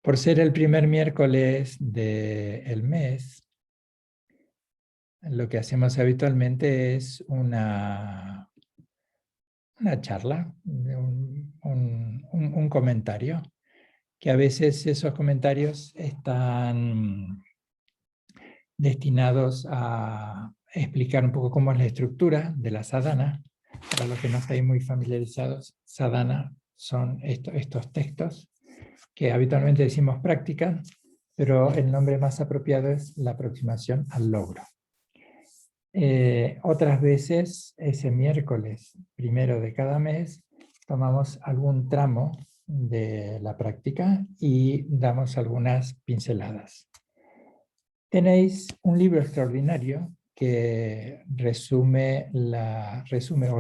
Por ser el primer miércoles del mes, lo que hacemos habitualmente es una charla, un comentario, que a veces esos comentarios están destinados a explicar un poco cómo es la estructura de la sadhana. Para los que no estáis muy familiarizados, sadhana son estos textos que habitualmente decimos práctica, pero el nombre más apropiado es la aproximación al logro. Otras veces, ese miércoles primero de cada mes, tomamos algún tramo de la práctica y damos algunas pinceladas. Tenéis un libro extraordinario que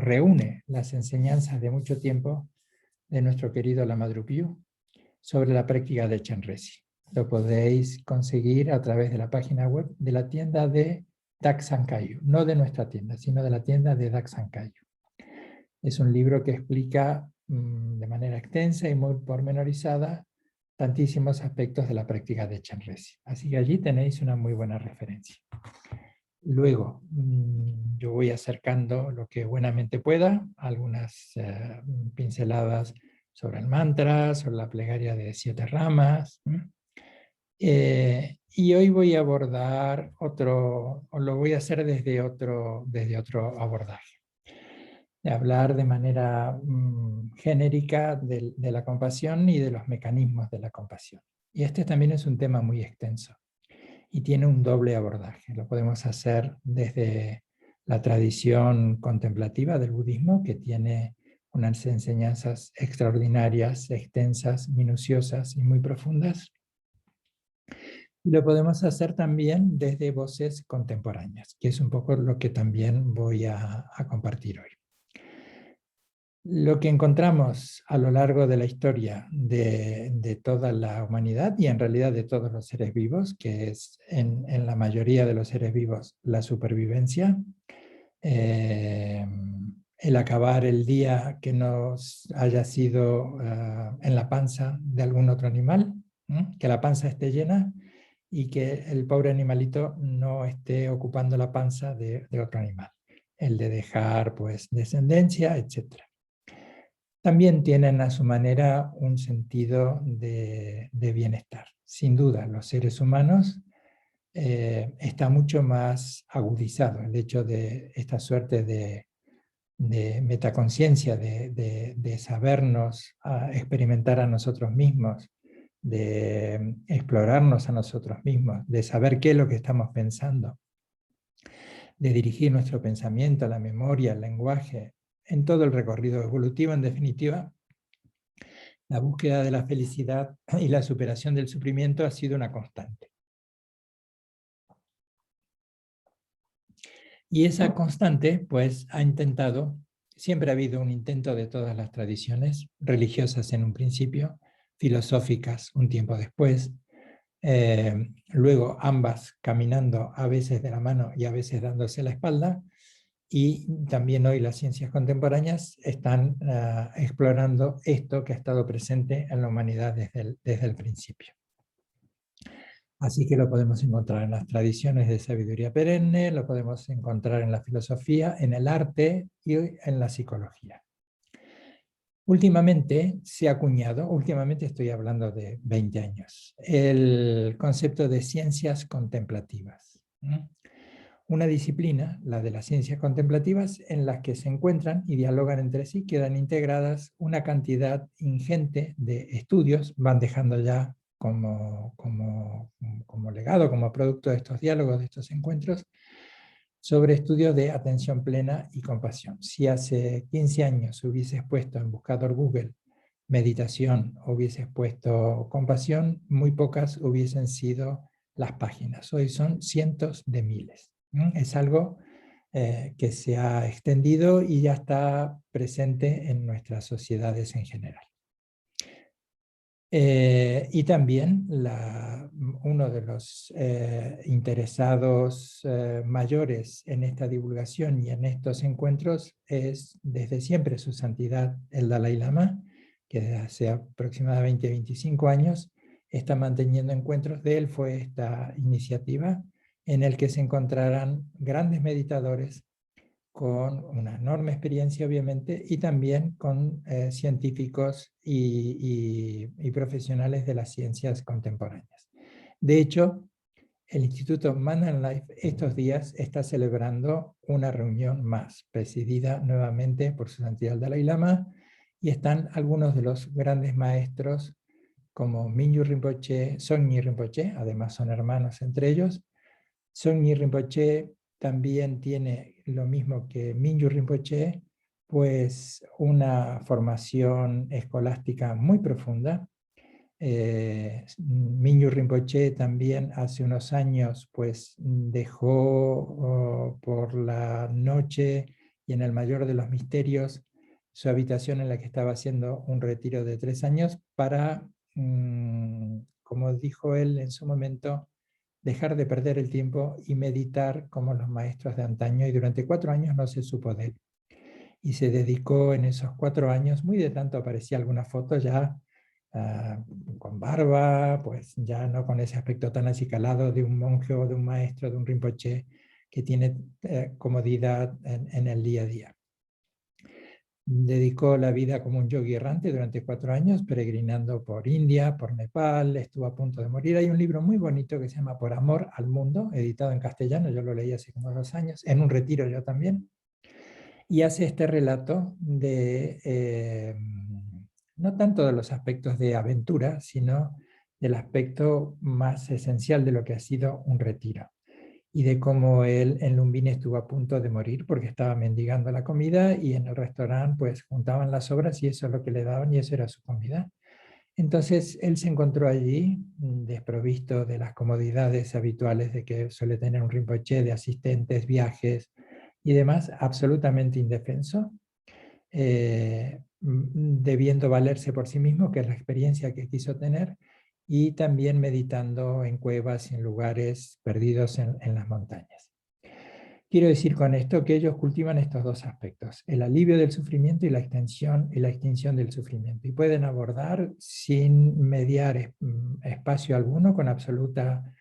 reúne las enseñanzas de mucho tiempo de nuestro querido Lama Drupyu sobre la práctica de Chenrezig. Lo podéis conseguir a través de la página web de la tienda de Daksan Kagyu, no de nuestra tienda, sino de la tienda de Daksan Kagyu. Es un libro que explica de manera extensa y muy pormenorizada tantísimos aspectos de la práctica de Chenrezig. Así que allí tenéis una muy buena referencia. Luego, yo voy acercando lo que buenamente pueda, algunas pinceladas sobre el mantra, sobre la plegaria de 7 ramas. Y hoy voy a abordar o lo voy a hacer desde otro abordaje. De hablar de manera genérica de la compasión y de los mecanismos de la compasión. Y este también es un tema muy extenso y tiene un doble abordaje. Lo podemos hacer desde la tradición contemplativa del budismo, que tiene unas enseñanzas extraordinarias, extensas, minuciosas y muy profundas. Y lo podemos hacer también desde voces contemporáneas, que es un poco lo que también voy a compartir hoy. Lo que encontramos a lo largo de la historia de toda la humanidad y en realidad de todos los seres vivos, que es en la mayoría de los seres vivos la supervivencia, el acabar el día que nos haya sido en la panza de algún otro animal, que la panza esté llena y que el pobre animalito no esté ocupando la panza de otro animal, el de dejar pues descendencia, etc. También tienen a su manera un sentido de bienestar. Sin duda, los seres humanos está mucho más agudizado el hecho de esta suerte de metaconciencia, de sabernos experimentar a nosotros mismos, de explorarnos a nosotros mismos, de saber qué es lo que estamos pensando, de dirigir nuestro pensamiento, la memoria, el lenguaje, en todo el recorrido evolutivo, en definitiva. La búsqueda de la felicidad y la superación del sufrimiento ha sido una constante. Y esa constante, pues, siempre ha habido un intento de todas las tradiciones, religiosas en un principio, filosóficas un tiempo después, luego ambas caminando a veces de la mano y a veces dándose la espalda, y también hoy las ciencias contemporáneas están explorando esto que ha estado presente en la humanidad desde el principio. Así que lo podemos encontrar en las tradiciones de sabiduría perenne, lo podemos encontrar en la filosofía, en el arte y en la psicología. Últimamente se ha acuñado, últimamente estoy hablando de 20 años, el concepto de ciencias contemplativas. Una disciplina, la de las ciencias contemplativas, en las que se encuentran y dialogan entre sí, quedan integradas una cantidad ingente de estudios, van dejando ya como legado, como producto de estos diálogos, de estos encuentros, sobre estudios de atención plena y compasión. Si hace 15 años hubieses puesto en buscador Google meditación, hubieses puesto compasión, muy pocas hubiesen sido las páginas. Hoy son cientos de miles. Es algo que se ha extendido y ya está presente en nuestras sociedades en general. Y también uno de los interesados mayores en esta divulgación y en estos encuentros es desde siempre su santidad el Dalai Lama, que desde hace aproximadamente 25 años está manteniendo encuentros. De él fue esta iniciativa en el que se encontrarán grandes meditadores con una enorme experiencia, obviamente, y también con científicos y profesionales de las ciencias contemporáneas. De hecho, el Instituto Man and Life estos días está celebrando una reunión más, presidida nuevamente por su santidad el Dalai Lama, y están algunos de los grandes maestros como Mingyur Rinpoche, Songye Rinpoche, además son hermanos entre ellos. Songye Rinpoche también tiene lo mismo que Mingyur Rinpoche, pues una formación escolástica muy profunda. Mingyur Rinpoche también hace unos años pues dejó por la noche y en el mayor de los misterios su habitación en la que estaba haciendo un retiro de 3 años para, como dijo él en su momento, dejar de perder el tiempo y meditar como los maestros de antaño, y durante 4 años no se supo de él. Y se dedicó en esos 4 años, muy de tanto aparecía alguna foto ya con barba, pues ya no con ese aspecto tan acicalado de un monje o de un maestro, de un rinpoche que tiene comodidad en el día a día. Dedicó la vida como un yogi errante durante 4 años, peregrinando por India, por Nepal, estuvo a punto de morir. Hay un libro muy bonito que se llama Por amor al mundo, editado en castellano, yo lo leí hace como 2 años, en un retiro yo también, y hace este relato de, no tanto de los aspectos de aventura, sino del aspecto más esencial de lo que ha sido un retiro, y de cómo él en Lumbini estuvo a punto de morir porque estaba mendigando la comida, y en el restaurante pues juntaban las sobras y eso es lo que le daban y eso era su comida. Entonces él se encontró allí desprovisto de las comodidades habituales de que suele tener un rinpoche, de asistentes, viajes y demás, absolutamente indefenso, debiendo valerse por sí mismo, que es la experiencia que quiso tener, y también meditando en cuevas y en lugares perdidos en las montañas. Quiero decir con esto que ellos cultivan estos dos aspectos, el alivio del sufrimiento y la extinción del sufrimiento, y pueden abordar sin mediar espacio alguno, con absoluta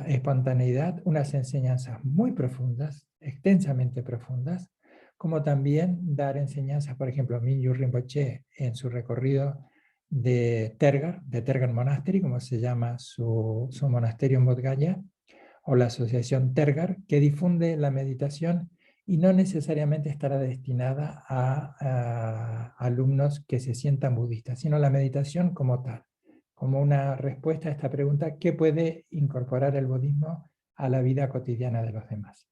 espontaneidad, unas enseñanzas muy profundas, extensamente profundas, como también dar enseñanzas, por ejemplo, Mingyur Rinpoche en su recorrido de Tergar Monastery, como se llama su monasterio en Bodh Gaya, o la asociación Tergar, que difunde la meditación y no necesariamente estará destinada a alumnos que se sientan budistas, sino la meditación como tal, como una respuesta a esta pregunta: ¿qué puede incorporar el budismo a la vida cotidiana de los demás?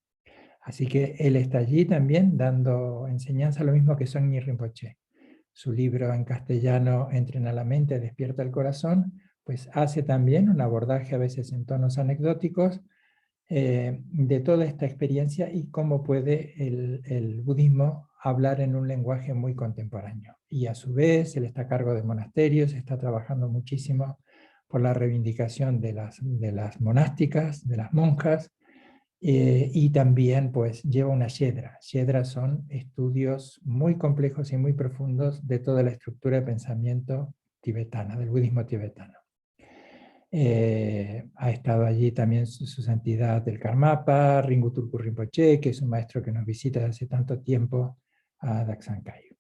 Así que él está allí también dando enseñanza, lo mismo que Songye Rinpoche. Su libro en castellano, Entrena la mente, despierta el corazón, pues hace también un abordaje a veces en tonos anecdóticos de toda esta experiencia y cómo puede el budismo hablar en un lenguaje muy contemporáneo. Y a su vez, él está a cargo de monasterios, está trabajando muchísimo por la reivindicación de las monásticas, de las monjas, y también pues lleva una Shedra. Shedra son estudios muy complejos y muy profundos de toda la estructura de pensamiento tibetana, del budismo tibetano. Ha estado allí también su santidad el Karmapa, Ringu Tulku Rinpoche, que es un maestro que nos visita desde hace tanto tiempo a Daksang Khayu.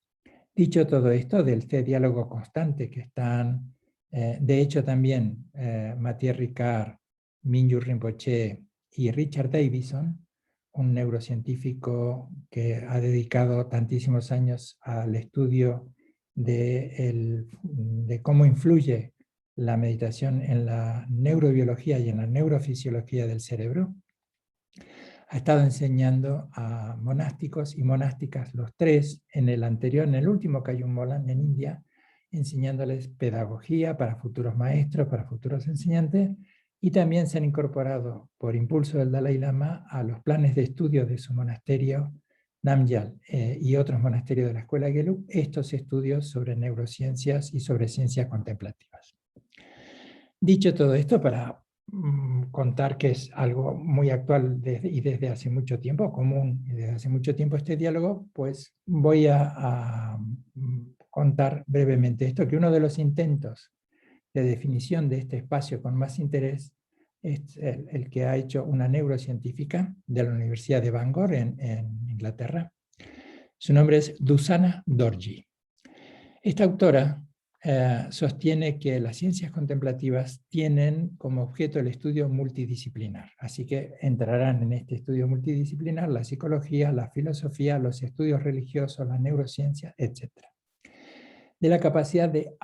Dicho todo esto, del este diálogo constante que están, de hecho también Matthias Ricard, Mingyur Rinpoche y Richard Davidson, un neurocientífico que ha dedicado tantísimos años al estudio de cómo influye la meditación en la neurobiología y en la neurofisiología del cerebro. Ha estado enseñando a monásticos y monásticas, los tres, en el último Kayum Molan en India, enseñándoles pedagogía para futuros maestros, para futuros enseñantes, y también se han incorporado, por impulso del Dalai Lama, a los planes de estudio de su monasterio Namgyal y otros monasterios de la escuela Gelug, estos estudios sobre neurociencias y sobre ciencias contemplativas. Dicho todo esto, para contar que es algo muy actual y desde hace mucho tiempo, común y desde hace mucho tiempo este diálogo, pues voy a contar brevemente esto, que uno de los intentos de definición de este espacio con más interés es el que ha hecho una neurocientífica de la Universidad de Bangor en Inglaterra. Su nombre es Dusana Dorji. Esta autora sostiene que las ciencias contemplativas tienen como objeto el estudio multidisciplinar. Así que entrarán en este estudio multidisciplinar la psicología, la filosofía, los estudios religiosos, las neurociencias, etc. De la capacidad de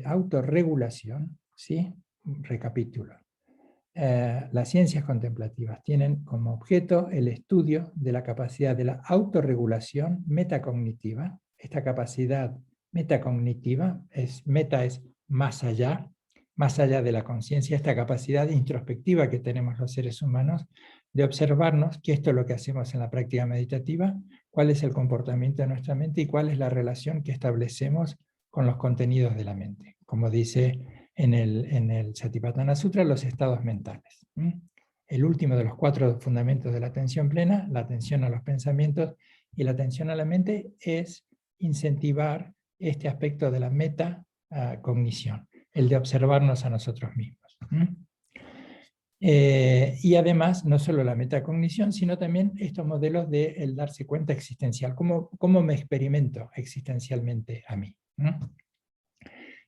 autorregulación, ¿sí? Recapitulo. Las ciencias contemplativas tienen como objeto el estudio de la capacidad de la autorregulación metacognitiva. Esta capacidad metacognitiva, meta es más allá de la conciencia, esta capacidad introspectiva que tenemos los seres humanos de observarnos, que esto es lo que hacemos en la práctica meditativa, cuál es el comportamiento de nuestra mente y cuál es la relación que establecemos con los contenidos de la mente. Como dice en el Satipatthana Sutra, los estados mentales. El último de los 4 fundamentos de la atención plena, la atención a los pensamientos y la atención a la mente, es incentivar este aspecto de la metacognición, el de observarnos a nosotros mismos. Y además, no solo la metacognición, sino también estos modelos del darse cuenta existencial, cómo me experimento existencialmente a mí.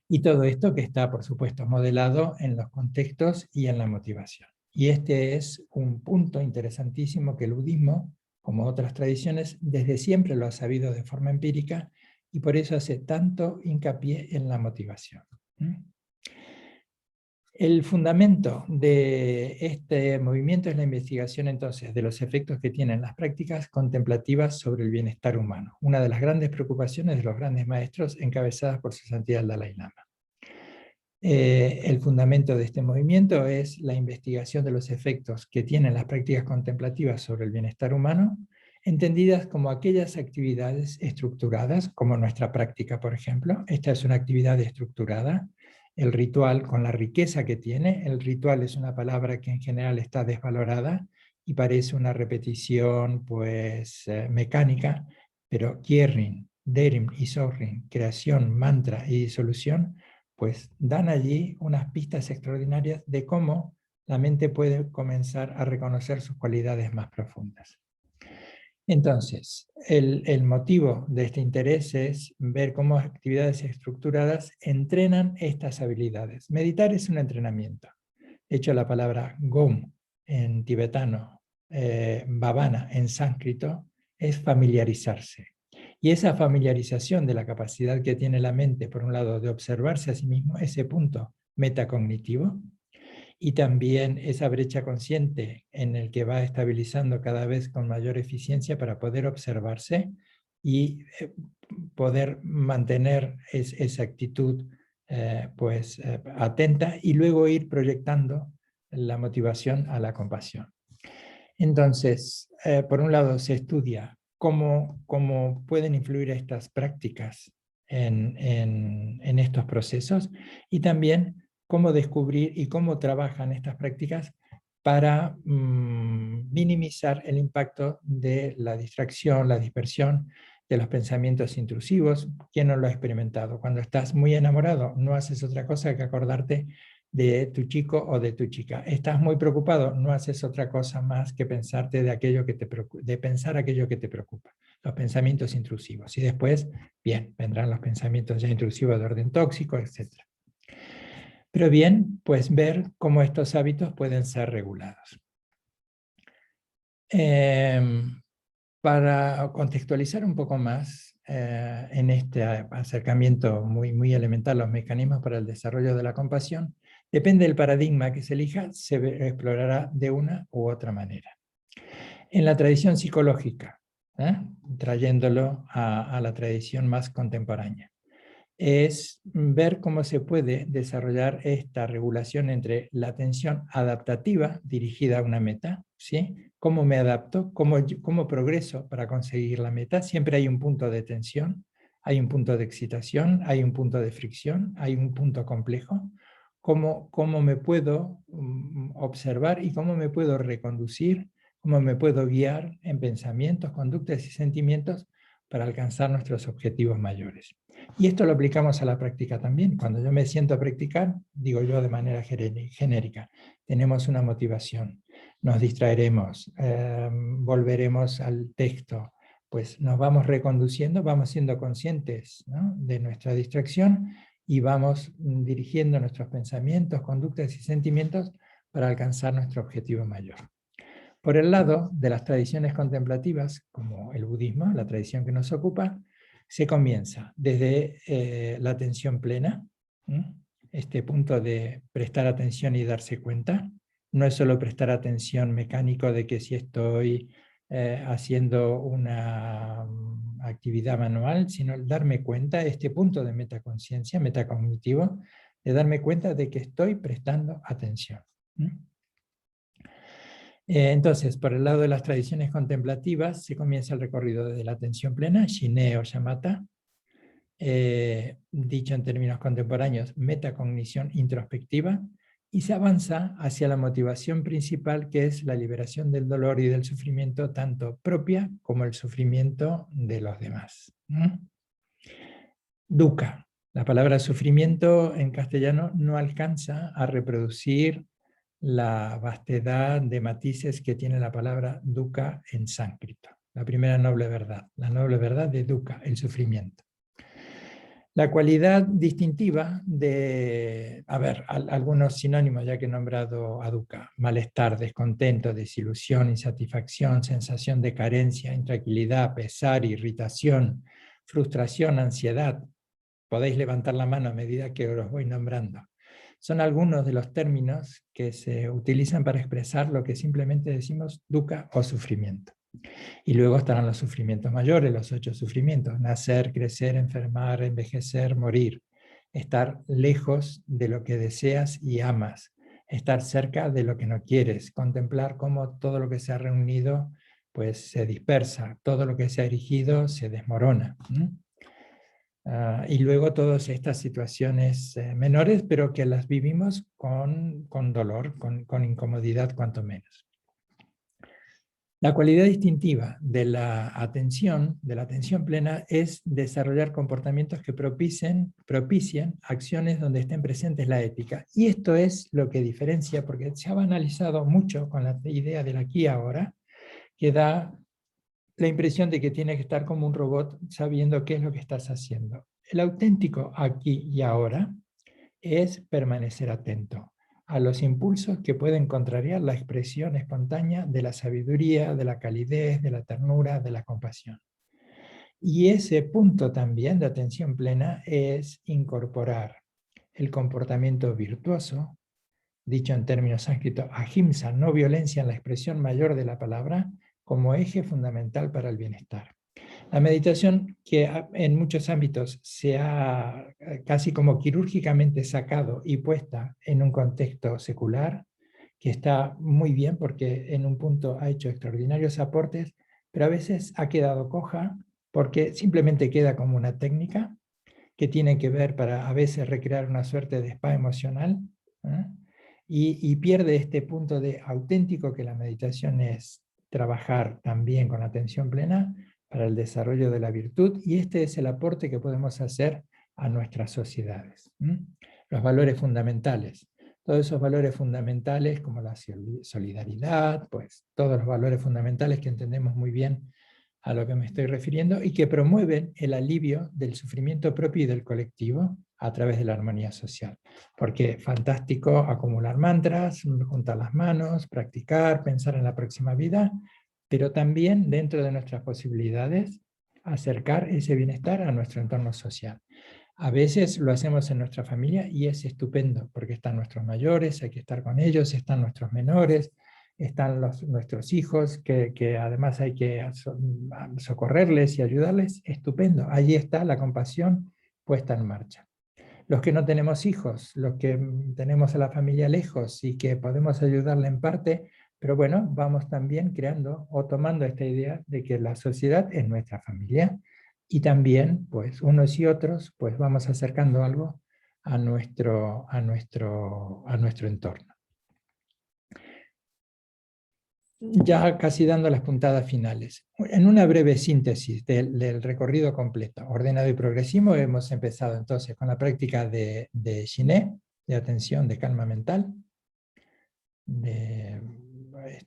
Y todo esto que está, por supuesto, modelado en los contextos y en la motivación. Y este es un punto interesantísimo que el budismo, como otras tradiciones, desde siempre lo ha sabido de forma empírica y por eso hace tanto hincapié en la motivación. El fundamento de este movimiento es la investigación entonces de los efectos que tienen las prácticas contemplativas sobre el bienestar humano, una de las grandes preocupaciones de los grandes maestros encabezadas por su santidad el Dalai Lama. El fundamento de este movimiento es la investigación de los efectos que tienen las prácticas contemplativas sobre el bienestar humano, entendidas como aquellas actividades estructuradas, como nuestra práctica, por ejemplo. Esta es una actividad estructurada. El ritual, con la riqueza que tiene, el ritual es una palabra que en general está desvalorada y parece una repetición pues, mecánica, pero Kierrin, Derim y Sorin, creación, mantra y disolución, pues dan allí unas pistas extraordinarias de cómo la mente puede comenzar a reconocer sus cualidades más profundas. Entonces, el motivo de este interés es ver cómo actividades estructuradas entrenan estas habilidades. Meditar es un entrenamiento. De hecho, la palabra gom en tibetano, bhavana en sánscrito, es familiarizarse. Y esa familiarización de la capacidad que tiene la mente, por un lado, de observarse a sí mismo, ese punto metacognitivo, y también esa brecha consciente en el que va estabilizando cada vez con mayor eficiencia para poder observarse y poder mantener esa actitud atenta y luego ir proyectando la motivación a la compasión. Entonces, por un lado se estudia cómo pueden influir estas prácticas en estos procesos y también cómo descubrir y cómo trabajan estas prácticas para minimizar el impacto de la distracción, la dispersión, de los pensamientos intrusivos. ¿Quién no lo ha experimentado? Cuando estás muy enamorado, no haces otra cosa que acordarte de tu chico o de tu chica. Estás muy preocupado, no haces otra cosa más que pensarte de pensar aquello que te preocupa. Los pensamientos intrusivos. Y después, bien, vendrán los pensamientos ya intrusivos de orden tóxico, etc. Pero bien, pues ver cómo estos hábitos pueden ser regulados. Para contextualizar un poco más en este acercamiento muy elemental a los mecanismos para el desarrollo de la compasión, depende del paradigma que se elija, se explorará de una u otra manera. En la tradición psicológica, trayéndolo a la tradición más contemporánea, es ver cómo se puede desarrollar esta regulación entre la atención adaptativa dirigida a una meta, ¿sí? ¿Cómo me adapto? ¿Cómo progreso para conseguir la meta? Siempre hay un punto de tensión, hay un punto de excitación, hay un punto de fricción, hay un punto complejo. ¿Cómo me puedo observar y cómo me puedo reconducir? ¿Cómo me puedo guiar en pensamientos, conductas y sentimientos para alcanzar nuestros objetivos mayores. Y esto lo aplicamos a la práctica también. Cuando yo me siento a practicar, digo yo de manera genérica, tenemos una motivación, nos distraeremos, volveremos al texto, pues nos vamos reconduciendo, vamos siendo conscientes, ¿no?, de nuestra distracción y vamos dirigiendo nuestros pensamientos, conductas y sentimientos para alcanzar nuestro objetivo mayor. Por el lado de las tradiciones contemplativas, como el budismo, la tradición que nos ocupa, se comienza desde la atención plena, este punto de prestar atención y darse cuenta. No es solo prestar atención mecánico de que si estoy haciendo una actividad manual, sino el darme cuenta, este punto de metaconciencia, metacognitivo, de darme cuenta de que estoy prestando atención. Entonces, por el lado de las tradiciones contemplativas, se comienza el recorrido desde la atención plena, Shiné o Shamatha, dicho en términos contemporáneos, metacognición introspectiva, y se avanza hacia la motivación principal, que es la liberación del dolor y del sufrimiento, tanto propia como el sufrimiento de los demás. Dukkha. La palabra sufrimiento en castellano no alcanza a reproducir la vastedad de matices que tiene la palabra dukkha en sánscrito. La primera noble verdad, la noble verdad de dukkha, el sufrimiento. La cualidad distintiva de, algunos sinónimos ya que he nombrado a dukkha: malestar, descontento, desilusión, insatisfacción, sensación de carencia, intranquilidad, pesar, irritación, frustración, ansiedad. Podéis levantar la mano a medida que os voy nombrando. Son algunos de los términos que se utilizan para expresar lo que simplemente decimos dukkha o sufrimiento. Y luego estarán los sufrimientos mayores, los 8 sufrimientos: nacer, crecer, enfermar, envejecer, morir, estar lejos de lo que deseas y amas, estar cerca de lo que no quieres, contemplar cómo todo lo que se ha reunido pues se dispersa, todo lo que se ha erigido se desmorona. Y luego todas estas situaciones menores, pero que las vivimos con dolor, con incomodidad cuanto menos. La cualidad distintiva de la atención plena, es desarrollar comportamientos que propicien acciones donde estén presentes la ética. Y esto es lo que diferencia, porque se ha banalizado mucho con la idea del aquí y ahora, que da la impresión de que tienes que estar como un robot sabiendo qué es lo que estás haciendo. El auténtico aquí y ahora es permanecer atento a los impulsos que pueden contrariar la expresión espontánea de la sabiduría, de la calidez, de la ternura, de la compasión. Y ese punto también de atención plena es incorporar el comportamiento virtuoso, dicho en términos sánscritos ahimsa, no violencia en la expresión mayor de la palabra, como eje fundamental para el bienestar. La meditación, que en muchos ámbitos se ha casi como quirúrgicamente sacado y puesta en un contexto secular, que está muy bien porque en un punto ha hecho extraordinarios aportes, pero a veces ha quedado coja porque simplemente queda como una técnica que tiene que ver para a veces recrear una suerte de spa emocional, ¿eh? Y pierde este punto de auténtico que la meditación es trabajar también con atención plena para el desarrollo de la virtud, y este es el aporte que podemos hacer a nuestras sociedades. Los valores fundamentales. Todos esos valores fundamentales como la solidaridad, pues todos los valores fundamentales que entendemos muy bien a lo que me estoy refiriendo y que promueven el alivio del sufrimiento propio y del colectivo a través de la armonía social. Porque fantástico acumular mantras, juntar las manos, practicar, pensar en la próxima vida, pero también dentro de nuestras posibilidades acercar ese bienestar a nuestro entorno social. A veces lo hacemos en nuestra familia y es estupendo, porque están nuestros mayores, hay que estar con ellos, están nuestros menores, están nuestros hijos, que además hay que socorrerles y ayudarles. Estupendo, allí está la compasión puesta en marcha. Los que no tenemos hijos, los que tenemos a la familia lejos y que podemos ayudarle en parte, pero bueno, vamos también creando o tomando esta idea de que la sociedad es nuestra familia, y también pues unos y otros pues vamos acercando algo a nuestro entorno. ya casi dando las puntadas finales. En una breve síntesis del recorrido completo, ordenado y progresivo, hemos empezado entonces con la práctica de Shiné, de atención, de calma mental, de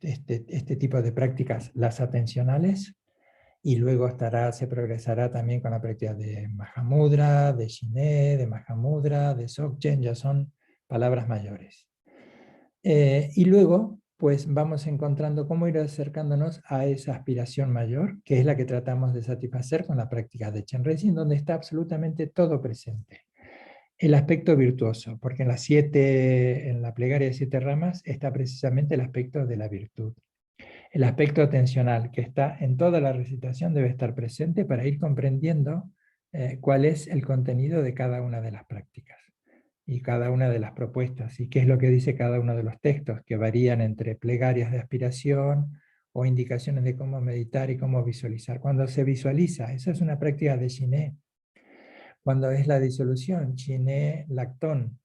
este tipo de prácticas, las atencionales, y luego se progresará también con la práctica de Mahamudra, de Shiné, de Mahamudra, de Dzogchen, ya son palabras mayores. Y luego, pues vamos encontrando cómo ir acercándonos a esa aspiración mayor, que es la que tratamos de satisfacer con la práctica de Chenrezig, donde está absolutamente todo presente. El aspecto virtuoso, porque en la plegaria de 7 ramas está precisamente el aspecto de la virtud. El aspecto atencional, que está en toda la recitación, debe estar presente para ir comprendiendo cuál es el contenido de cada una de las prácticas y cada una de las propuestas, y qué es lo que dice cada uno de los textos, que varían entre plegarias de aspiración o indicaciones de cómo meditar y cómo visualizar. Cuando se visualiza, esa es una práctica de Shiné. Cuando es la disolución, Shiné Lactón.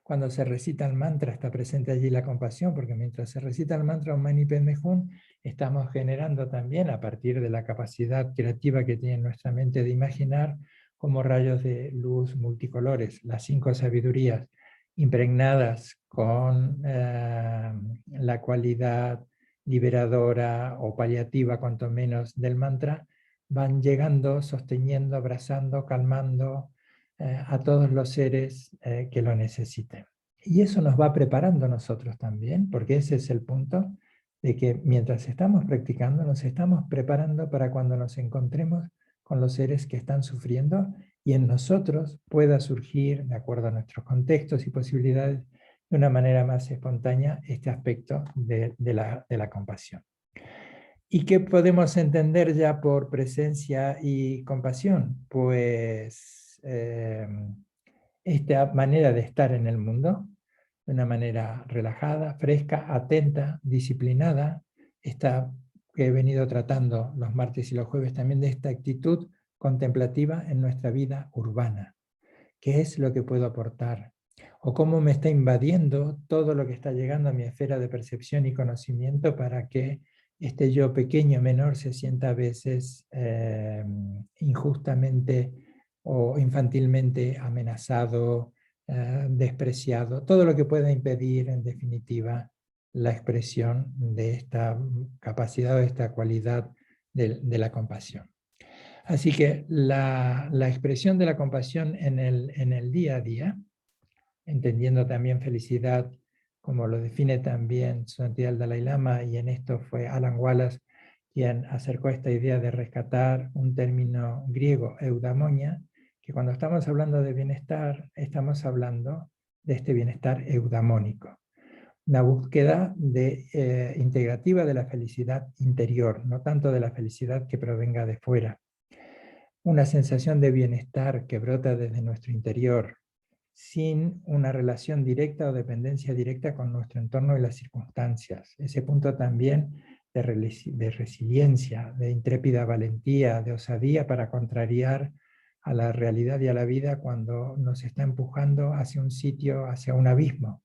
Cuando se recita el mantra, está presente allí la compasión, porque mientras se recita el mantra Om Mani Padme Hum, estamos generando también, a partir de la capacidad creativa que tiene nuestra mente de imaginar, como rayos de luz multicolores, las 5 sabidurías, impregnadas con la cualidad liberadora o paliativa, cuanto menos, del mantra, van llegando, sosteniendo, abrazando, calmando a todos los seres que lo necesiten. Y eso nos va preparando a nosotros también, porque ese es el punto, de que mientras estamos practicando, nos estamos preparando para cuando nos encontremos con los seres que están sufriendo y en nosotros pueda surgir, de acuerdo a nuestros contextos y posibilidades, de una manera más espontánea este aspecto de la compasión. ¿Y qué podemos entender ya por presencia y compasión? Pues esta manera de estar en el mundo, de una manera relajada, fresca, atenta, disciplinada, esta que he venido tratando los martes y los jueves también, de esta actitud contemplativa en nuestra vida urbana. ¿Qué es lo que puedo aportar? O cómo me está invadiendo todo lo que está llegando a mi esfera de percepción y conocimiento para que este yo pequeño, menor, se sienta a veces injustamente o infantilmente amenazado, despreciado, todo lo que pueda impedir, en definitiva, la expresión de esta capacidad o de esta cualidad de la compasión. Así que la expresión de la compasión en el día a día, entendiendo también felicidad, como lo define también Su Santidad el Dalai Lama, y en esto fue Alan Wallace quien acercó esta idea de rescatar un término griego, eudaimonia, que cuando estamos hablando de bienestar, estamos hablando de este bienestar eudamónico. Una búsqueda integrativa de la felicidad interior, no tanto de la felicidad que provenga de fuera. Una sensación de bienestar que brota desde nuestro interior, sin una relación directa o dependencia directa con nuestro entorno y las circunstancias. Ese punto también de resiliencia, de intrépida valentía, de osadía para contrariar a la realidad y a la vida cuando nos está empujando hacia un sitio, hacia un abismo,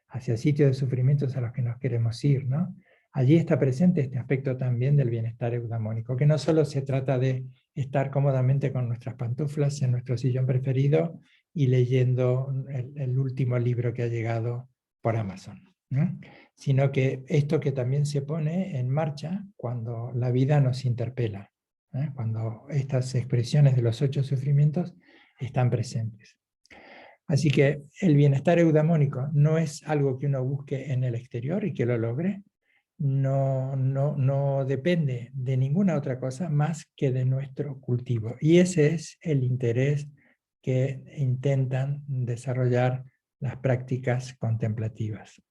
hacia sitios de sufrimientos a los que nos queremos ir, ¿no? Allí está presente este aspecto también del bienestar eudamónico, que no solo se trata de estar cómodamente con nuestras pantuflas en nuestro sillón preferido y leyendo el último libro que ha llegado por Amazon, ¿no? Sino que esto que también se pone en marcha cuando la vida nos interpela, cuando estas expresiones de los 8 sufrimientos están presentes. Así que el bienestar eudamónico no es algo que uno busque en el exterior y que lo logre, no depende de ninguna otra cosa más que de nuestro cultivo. Y ese es el interés que intentan desarrollar las prácticas contemplativas.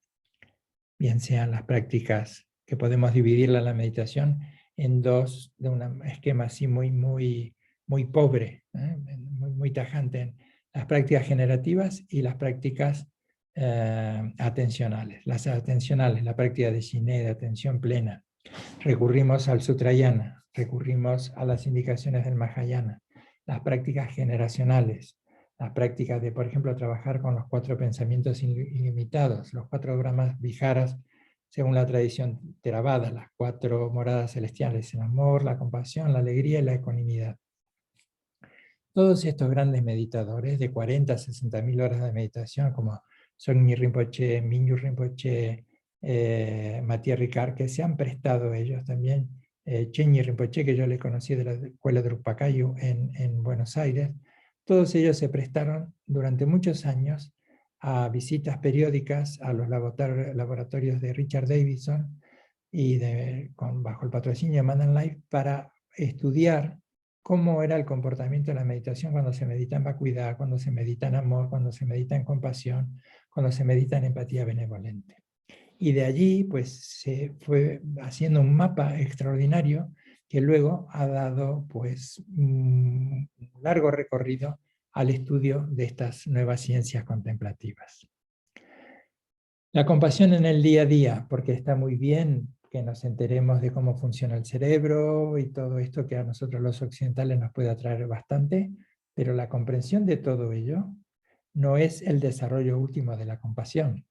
Bien sean las prácticas que podemos dividirla la meditación en dos, de un esquema así muy pobre, muy tajante, las prácticas generativas y las prácticas atencionales. Las atencionales, la práctica de Shiné, de atención plena. Recurrimos al Sutrayana, recurrimos a las indicaciones del Mahayana. Las prácticas generacionales, las prácticas de, por ejemplo, trabajar con los 4 pensamientos ilimitados, los 4 Brahmas Viharas según la tradición Theravada, las 4 moradas celestiales: el amor, la compasión, la alegría y la ecuanimidad. Todos estos grandes meditadores de 40 a 60 mil horas de meditación, como Songni Rinpoche, Mingyur Rinpoche, Matías Ricard, que se han prestado ellos también, Chenyi Rinpoche, que yo le conocí de la escuela de Rupakayu en Buenos Aires, todos ellos se prestaron durante muchos años a visitas periódicas a los laboratorios de Richard Davidson y bajo el patrocinio de Man and Life para estudiar cómo era el comportamiento de la meditación cuando se medita en vacuidad, cuando se medita en amor, cuando se medita en compasión, cuando se medita en empatía benevolente. Y de allí pues se fue haciendo un mapa extraordinario que luego ha dado pues un largo recorrido al estudio de estas nuevas ciencias contemplativas. La compasión en el día a día, porque está muy bien que nos enteremos de cómo funciona el cerebro y todo esto que a nosotros los occidentales nos puede atraer bastante, pero la comprensión de todo ello no es el desarrollo último de la compasión.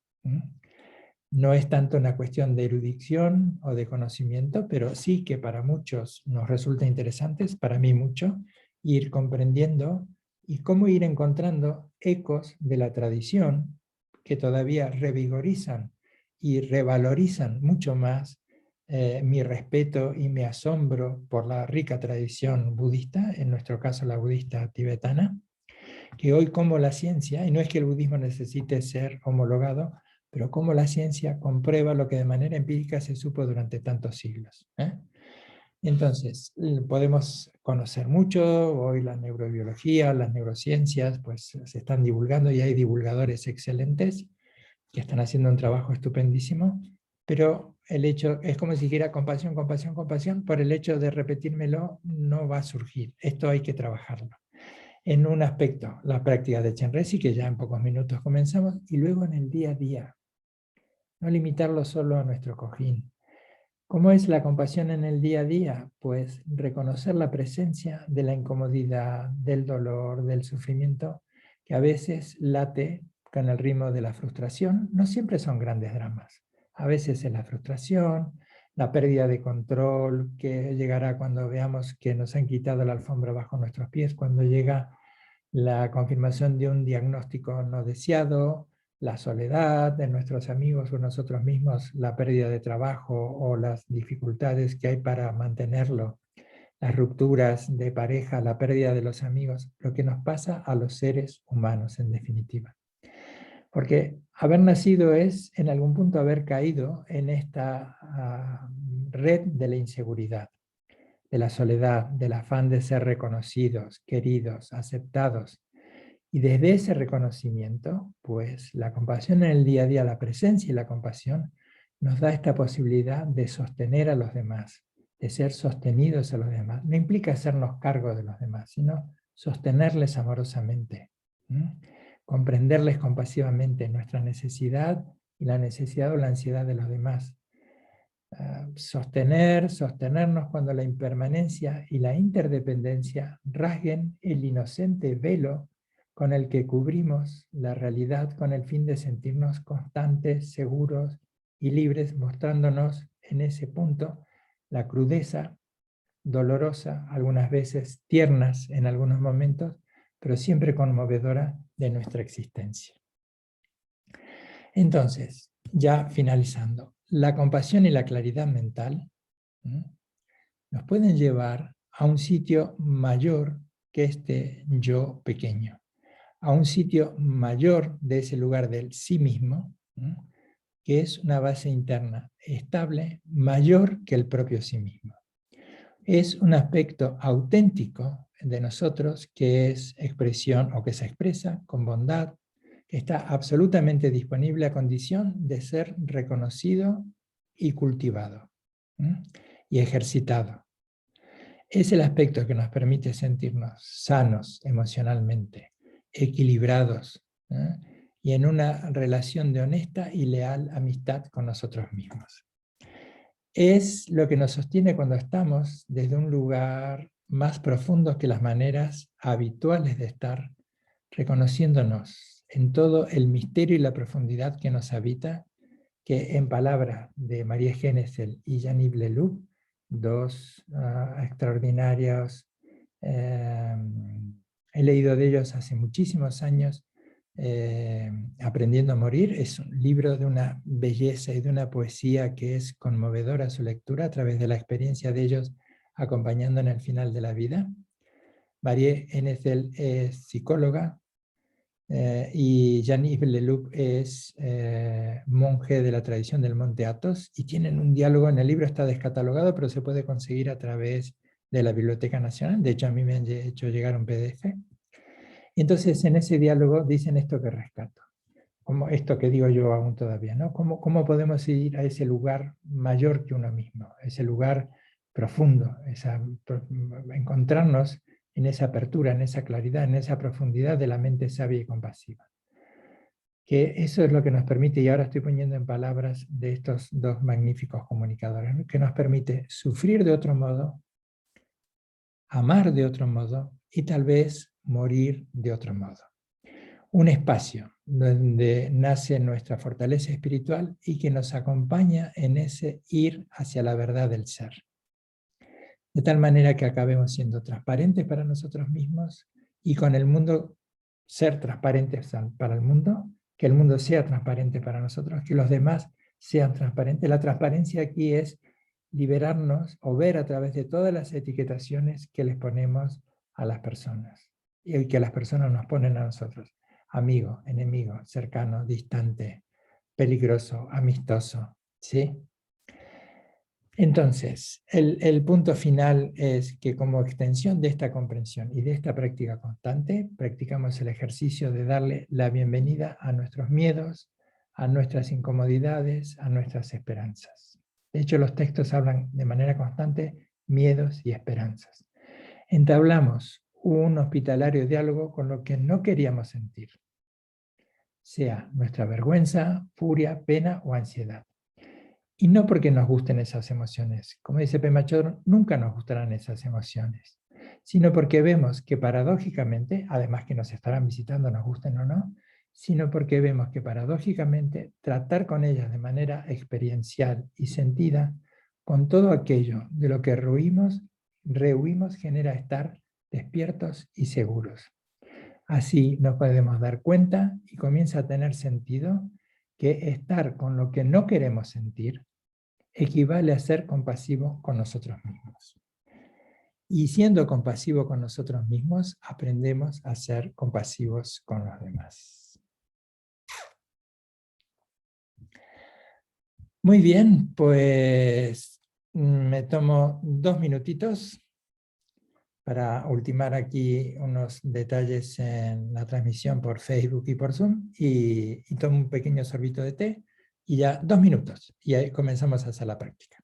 No es tanto una cuestión de erudición o de conocimiento, pero sí que para muchos nos resulta interesante, para mí mucho, ir comprendiendo y cómo ir encontrando ecos de la tradición que todavía revigorizan y revalorizan mucho más mi respeto y mi asombro por la rica tradición budista, en nuestro caso la budista tibetana, que hoy como la ciencia, y no es que el budismo necesite ser homologado, pero como la ciencia comprueba lo que de manera empírica se supo durante tantos siglos. Entonces, podemos conocer mucho, hoy la neurobiología, las neurociencias, pues se están divulgando y hay divulgadores excelentes que están haciendo un trabajo estupendísimo, pero el hecho, es como si dijera compasión, compasión, compasión, por el hecho de repetírmelo no va a surgir, esto hay que trabajarlo. En un aspecto, la práctica de Chenrezig, que ya en pocos minutos comenzamos, y luego en el día a día. No limitarlo solo a nuestro cojín. ¿Cómo es la compasión en el día a día? Pues reconocer la presencia de la incomodidad, del dolor, del sufrimiento, que a veces late con el ritmo de la frustración. No siempre son grandes dramas. A veces es la frustración, la pérdida de control, que llegará cuando veamos que nos han quitado la alfombra bajo nuestros pies, cuando llega la confirmación de un diagnóstico no deseado, la soledad de nuestros amigos o nosotros mismos, la pérdida de trabajo o las dificultades que hay para mantenerlo, las rupturas de pareja, la pérdida de los amigos, lo que nos pasa a los seres humanos en definitiva. Porque haber nacido es en algún punto haber caído en esta red de la inseguridad, de la soledad, del afán de ser reconocidos, queridos, aceptados. Y desde ese reconocimiento, pues la compasión en el día a día, la presencia y la compasión, nos da esta posibilidad de sostener a los demás, de ser sostenidos a los demás. No implica hacernos cargo de los demás, sino sostenerles amorosamente, comprenderles compasivamente nuestra necesidad y la necesidad o la ansiedad de los demás. Sostenernos cuando la impermanencia y la interdependencia rasguen el inocente velo con el que cubrimos la realidad con el fin de sentirnos constantes, seguros y libres, mostrándonos en ese punto la crudeza dolorosa, algunas veces tiernas en algunos momentos, pero siempre conmovedora de nuestra existencia. Entonces, ya finalizando, la compasión y la claridad mental nos pueden llevar a un sitio mayor que este yo pequeño, a un sitio mayor de ese lugar del sí mismo, que es una base interna estable, mayor que el propio sí mismo. Es un aspecto auténtico de nosotros que es expresión o que se expresa con bondad, que está absolutamente disponible a condición de ser reconocido y cultivado y ejercitado. Es el aspecto que nos permite sentirnos sanos emocionalmente, equilibrados y en una relación de honesta y leal amistad con nosotros mismos. Es lo que nos sostiene cuando estamos desde un lugar más profundo que las maneras habituales de estar, reconociéndonos en todo el misterio y la profundidad que nos habita, que en palabras de Marie Genesel y Jean-Yves Leloup, dos extraordinarios, he leído de ellos hace muchísimos años, Aprendiendo a morir. Es un libro de una belleza y de una poesía que es conmovedora su lectura a través de la experiencia de ellos acompañando en el final de la vida. Marie Genesel es psicóloga, y Jean-Yves Leloup es monje de la tradición del Monte Athos, y tienen un diálogo. En el libro está descatalogado, pero se puede conseguir a través de la Biblioteca Nacional. De hecho, a mí me han hecho llegar un PDF. Y entonces en ese diálogo dicen esto que rescato, como esto que digo yo aún todavía, ¿no? ¿Cómo podemos ir a ese lugar mayor que uno mismo, ese lugar profundo, encontrarnos en esa apertura, en esa claridad, en esa profundidad de la mente sabia y compasiva? Que eso es lo que nos permite, y ahora estoy poniendo en palabras de estos dos magníficos comunicadores, ¿no? Que nos permite sufrir de otro modo, amar de otro modo y tal vez morir de otro modo. Un espacio donde nace nuestra fortaleza espiritual y que nos acompaña en ese ir hacia la verdad del ser. De tal manera que acabemos siendo transparentes para nosotros mismos y con el mundo ser transparentes para el mundo, que el mundo sea transparente para nosotros, que los demás sean transparentes. La transparencia aquí es liberarnos o ver a través de todas las etiquetaciones que les ponemos a las personas y que las personas nos ponen a nosotros. Amigo, enemigo, cercano, distante, peligroso, amistoso, ¿sí? Entonces, el punto final es que como extensión de esta comprensión y de esta práctica constante, practicamos el ejercicio de darle la bienvenida a nuestros miedos, a nuestras incomodidades, a nuestras esperanzas. De hecho, los textos hablan de manera constante miedos y esperanzas. Entablamos un hospitalario diálogo con lo que no queríamos sentir, sea nuestra vergüenza, furia, pena o ansiedad. Y no porque nos gusten esas emociones. Como dice Pema Chodron, nunca nos gustarán esas emociones, sino porque vemos que paradójicamente, además que nos estarán visitando, nos gusten o no, sino porque vemos que paradójicamente tratar con ellas de manera experiencial y sentida, con todo aquello de lo que rehuimos genera estar despiertos y seguros. Así nos podemos dar cuenta y comienza a tener sentido que estar con lo que no queremos sentir equivale a ser compasivo con nosotros mismos. Y siendo compasivo con nosotros mismos, aprendemos a ser compasivos con los demás. Muy bien, pues me tomo 2 minutitos para ultimar aquí unos detalles en la transmisión por Facebook y por Zoom, y tomo un pequeño sorbito de té, y ya 2 minutos, y ahí comenzamos a hacer la práctica.